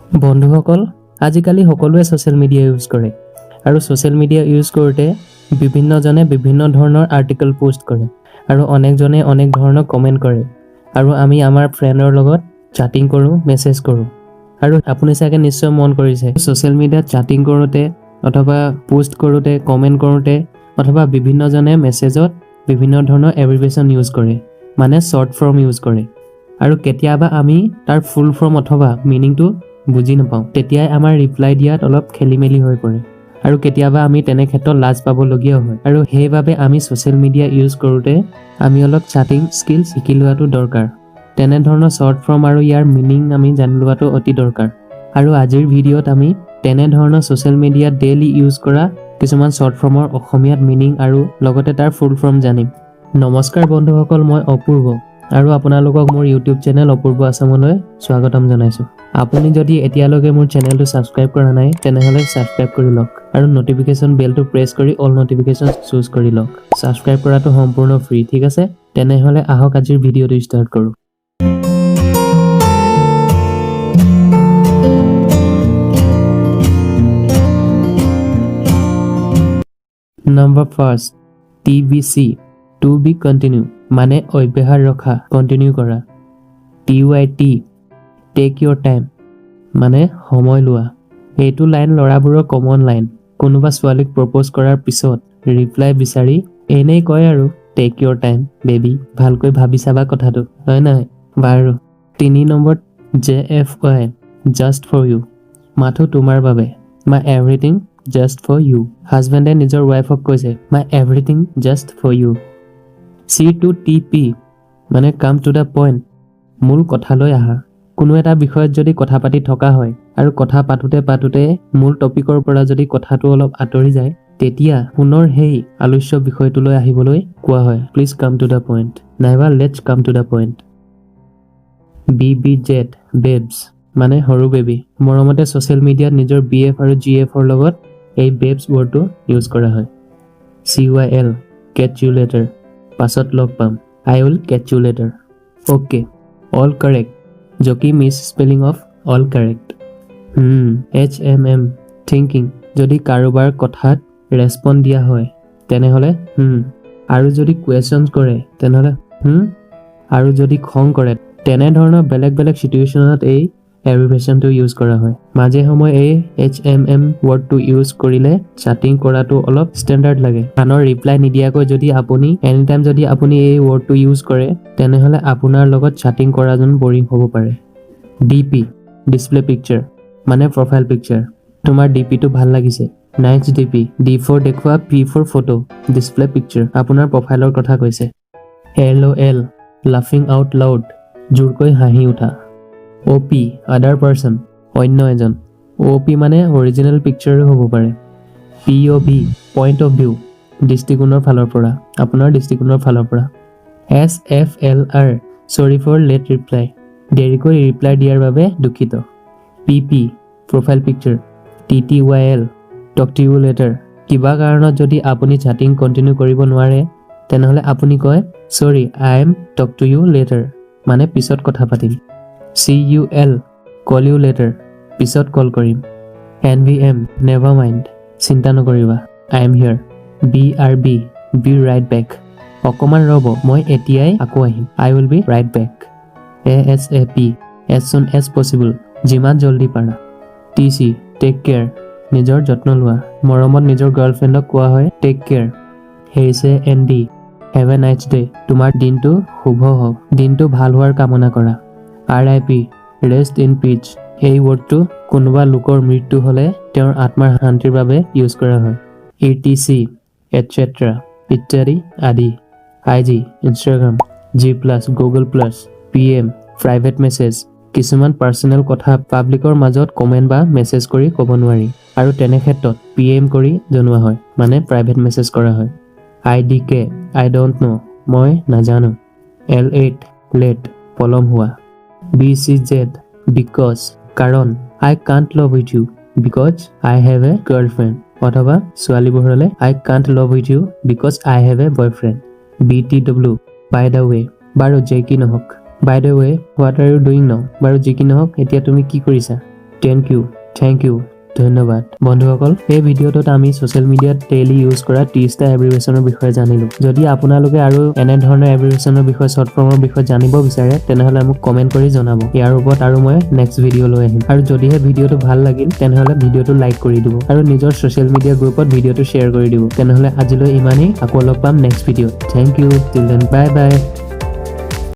বন্ধুসকল আজিকালি সকলোৱে সোশ্যাল মিডিয়া ইউজ কৰে আৰু সোশ্যাল মিডিয়া ইউজ কৰোঁতে বিভিন্নজনে বিভিন্ন ধৰণৰ আৰ্টিকেল পোষ্ট কৰে আৰু অনেকজনে অনেক ধৰণৰ কমেন্ট কৰে আৰু আমি আমাৰ ফ্ৰেণ্ডৰ লগত chating কৰো মেছেজ কৰো আৰু আপুনি চাগে নিশ্চয় মন কৰিছে সোশ্যাল মিডিয়াত chating কৰোঁতে অথবা পোষ্ট কৰোঁতে কমেন্ট কৰোঁতে অথবা বিভিন্নজনে মেছেজত বিভিন্ন ধৰণৰ এব্ৰিভিয়েচন ইউজ কৰে মানে শৰ্ট ফৰ্ম ইউজ কৰে আৰু কেতিয়াবা আমি তাৰ ফুল ফৰ্ম অথবা মিনিংটো বুজি নাপাওঁ তেতিয়াই আমাৰ ৰিপ্লাই দিয়াত অলপ খেলিমেলি হৈ পৰে আৰু কেতিয়াবা আমি তেনে ক্ষেত্ৰত লাজ পাবলগীয়া হয় আৰু সেইবাবে আমি সোশ্যাল মিডিয়া ইউজ কৰোঁতে আমি অলপ chating স্কিল শিকি লোৱাটো দৰকাৰ তেনে ধৰণৰ শৰ্ট ফৰ্ম আৰু ইয়াৰ মিনিং আমি জানি লোৱাটো অতি দৰকাৰ আৰু আজিৰ ভিডিঅ'ত আমি তেনে ধৰণৰ সোশ্যাল মিডিয়াত ডেইলি ইউজ কৰা কিছুমান শৰ্ট ফৰ্মৰ অসমীয়াত মিনিং আৰু লগতে তাৰ ফুল ফৰ্ম জানিম নমস্কাৰ বন্ধুসকল মই অপূৰ্ব আৰু আপোনালোকক মোৰ ইউটিউব চেনেল অপূৰ্ব আসামলৈ স্বাগতম জনাইছো আপুনি যদি এতিয়ালৈকে মোৰ চেনেলটো সাবস্ক্ৰাইব কৰা নাই তেনেহলে সাবস্ক্ৰাইব কৰি লওক আৰু নটিফিকেশন বেলটো প্ৰেছ কৰি অল নটিফিকেশন চুজ কৰি লওক সাবস্ক্ৰাইব কৰাটো সম্পূৰ্ণ ফ্ৰী ঠিক আছে তেনেহলে আহক আজিৰ ভিডিঅ'টো ষ্টাৰ্ট কৰো Number first TBC to be continue মানে অব্যাহত ৰখা কন্টিনিউ কৰা TYT take your time মানে সময় লোৱা এইটো লাইন লৰাবোৰৰ কমন লাইন কোনোবা ছোৱালীক প্ৰপ'জ কৰাৰ পিছত ৰিপ্লাই বিচাৰি এনেই কয় আৰু take your time baby ভালকৈ ভাবি চাবা কথাটো হয় নাই বাৰু 3 number JFY just for you মাথো তোমাৰ বাবে my everything just for you হাজবেণ্ডে নিজৰ ৱাইফক কৈছে my everything just for you C2TP মানে come to the point মূল কথালৈ আহা কোনো এটা বিষয়ত যদি কথা পাতি থকা হয় আৰু কথা পাতোতে মূল টপিকৰ পৰা যদি কথাটো অলপ আঁতৰি যায় তেতিয়া পুনৰ হেই আলোচ্য বিষয়টোলৈ আহিবলৈ কোৱা হয় please come to the point নাইবা let's come to the point BBZ babes মানে সৰু বেবী মৰমতে সোশ্যাল মিডিয়াত নিজৰ BF আৰু GF ৰ লগত এই বেবছ ৱৰ্ডটো ইউজ কৰা হয় CYL catch you later পাছত লগ পাম I will catch you later okay all correct jockey miss spelling of all correct HMM thinking যদি কাৰোবাৰ কথাত ৰেসপন্ড দিয়া হয় তেনেহলে আৰু যদি কোৱেশ্চনছ কৰে তেনেহলে আৰু যদি খং কৰে তেনে ধৰণৰ বেলেগ বেলেগ সিচুৱেচনত এই এব্ৰিভিয়েচনটো ইউজ কৰা হয় মাজে সময় এই HMM ৱৰ্ডটো ইউজ কৰিলে chating কৰাটো অলপ ষ্টেণ্ডাৰ্ড লাগে আনৰ ৰিপ্লাই নিদিয়াকৈ যদি আপুনি এনি টাইম যদি আপুনি এই ৱৰ্ডটো ইউজ কৰে তেনেহলে আপোনাৰ লগত chating কৰাজন বৰিং হ'ব পাৰে DP ডিসপ্লে পিকচাৰ মানে প্ৰফাইল পিকচাৰ তোমাৰ DP টো ভাল লাগিছে নাইস DP D4 দেখুৱা P4 ফটো ডিসপ্লে পিকচাৰ আপোনাৰ প্ৰফাইলৰ কথা কৈছে LOL লাফিং আউট লাউড জোৰকৈ হাঁহি উঠা OP other person অন্য এজন OP মানে অৰিজিনেল পিকচাৰ হ'ব পাৰে POV point of view দৃষ্টিকোণৰ ফালৰ পৰা আপোনাৰ দৃষ্টিকোণৰ ফালৰ পৰা SFLR sorry for late reply দেৰিকৈ ৰিপ্লাই দিয়াৰ বাবে দুখিত PP profile picture TTYL talk to you later কিবা কাৰণত যদি আপুনি chating কন্টিনিউ কৰিব নোৱাৰে তেনেহলে আপুনি কয় sorry I am talk to you later মানে পিছত কথা পাতিম CUL call you later পিছত কল কৰিম NVM never mind চিন্তা নকৰিবা I am here BRB be right back অকমান ৰব মই এতিয়াই আকৌ আহিম I will be right back ASAP as soon as possible যিমান জলদি পাৰা TC take care নিজৰ যত্ন লোৱা মৰমত নিজৰ গাৰ্লফ্ৰেণ্ডক কোৱা হয় take care হেইছে ND have a nice day তোমাৰ দিনটো শুভ হওক দিনটো ভাল হোৱাৰ কামনা কৰা RIP rest in peace এই ৱৰ্ডটো কোনোবা লোকৰ মৃত্যু হলে তেওঁৰ আত্মাৰ শান্তিৰ বাবে ইউজ কৰা হয় ETC etc ইত্যাদি আদি IG Instagram G+ Google+ PM private message কিছুমান পাৰ্সোনেল কথা পাব্লিকৰ মাজত কমেন্ট বা মেছেজ কৰি ক'ব নোৱাৰি আৰু তেনে ক্ষেত্ৰত PM কৰি জনোৱা হয় মানে প্ৰাইভেট মেছেজ কৰা হয় IDK I don't know মই নাজানো L8 late পলম হোৱা BCZ because কাৰণ I can't love with you because I have a girlfriend অথবা ছোৱালীবোৰলে I can't love with you because I have a boyfriend BTW by the way বাৰু যে কি নহওক by the way what are you doing now বাৰু যে কি নহওক এতিয়া তুমি কি কৰিছা Thank you. ধন্যবাদ বন্ধুসকল এই ভিডিঅ'টোত আমি সোশ্যাল মিডিয়াত ডেইলি ইউজ কৰা 30টা এব্ৰিভিয়েশ্যনৰ বিষয়ে জানিলো যদি আপোনালোকে আৰু এনে ধৰণৰ এব্ৰিভিয়েশ্যনৰ বিষয়ে শৰ্ট ফৰ্মৰ বিষয়ে জানিব বিচাৰে তেনেহলে মোক কমেন্ট কৰি জনাব ইয়াৰ ওপৰত আৰু মই নেক্সট ভিডিঅ' লৈ আহিম আৰু যদিহে ভিডিঅ'টো ভাল লাগিল তেনেহলে ভিডিঅ'টো লাইক কৰি দিব আৰু নিজৰ সোশ্যাল মিডিয়া গ্ৰুপত ভিডিঅ'টো শ্বেয়াৰ কৰি দিব তেনেহলে আজিলৈ ইমানেই আকৌ লগ পাম নেক্সট ভিডিঅ'ত thank you till then bye by